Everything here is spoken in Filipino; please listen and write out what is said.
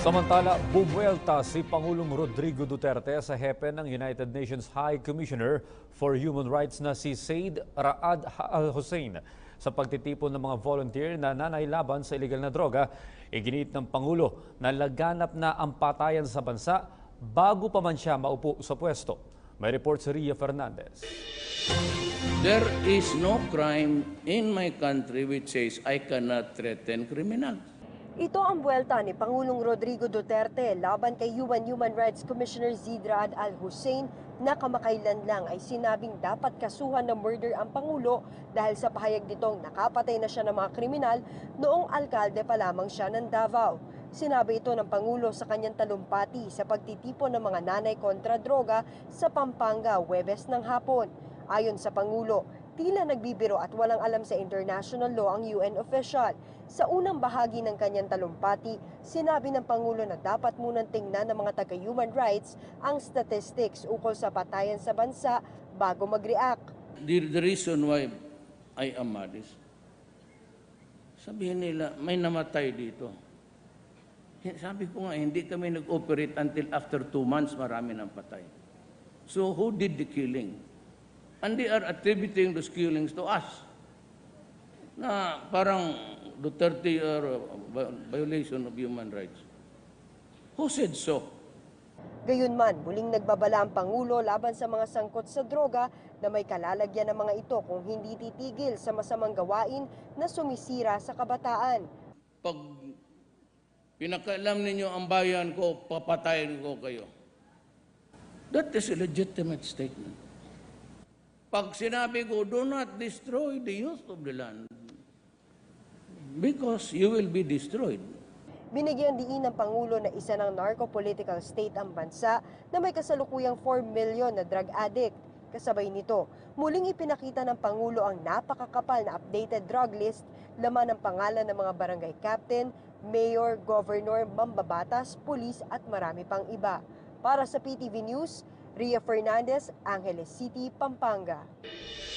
Samantala, bumuelta si Pangulong Rodrigo Duterte sa hepe ng United Nations High Commissioner for Human Rights na si Said Raad Al Hussein sa pagtitipon ng mga volunteer na nanaylaban sa iligal na droga. Iginiit ng Pangulo na laganap na ang patayan sa bansa bago pa man siya maupo sa pwesto. May report si Ria Fernandez. There is no crime in my country which says I cannot threaten criminals. Ito ang buwelta ni Pangulong Rodrigo Duterte laban kay UN Human Rights Commissioner Zeid Ra'ad Al Hussein na kamakailan lang ay sinabing dapat kasuhan ng murder ang Pangulo dahil sa pahayag nitong nakapatay na siya ng mga kriminal noong alkalde pa lamang siya ng Davao. Sinabi ito ng Pangulo sa kanyang talumpati sa pagtitipon ng mga nanay kontra droga sa Pampanga, Huwebes ng hapon. Ayon sa Pangulo, tila nagbibiro at walang alam sa international law ang UN official. Sa unang bahagi ng kanyang talumpati, sinabi ng Pangulo na dapat munang tingnan ng mga taga-human rights ang statistics ukol sa patayan sa bansa bago mag-react. The reason why I am mad is, sabihin nila, may namatay dito. Sabi ko nga, hindi kami nag-operate until after 2 months, marami nang patay. So who did the killing? And they are attributing those killings to us. Na parang Duterte or violation of human rights. Who said so? Gayunman, muling nagbabala ang Pangulo laban sa mga sangkot sa droga na may kalalagyan ng mga ito kung hindi titigil sa masamang gawain na sumisira sa kabataan. Pag pinakailam ninyo ang bayan ko, papatayin ko kayo. That is a legitimate statement. Pag sinabi ko, do not destroy the youth of the land because you will be destroyed. Binigyan diin ng Pangulo na isa ng narco-political state ang bansa na may kasalukuyang 4 million na drug addict. Kasabay nito, muling ipinakita ng Pangulo ang napakakapal na updated drug list, laman ng pangalan ng mga barangay captain, mayor, governor, mambabatas, pulis at marami pang iba. Para sa PTV News, Ria Fernandez, Angeles City, Pampanga.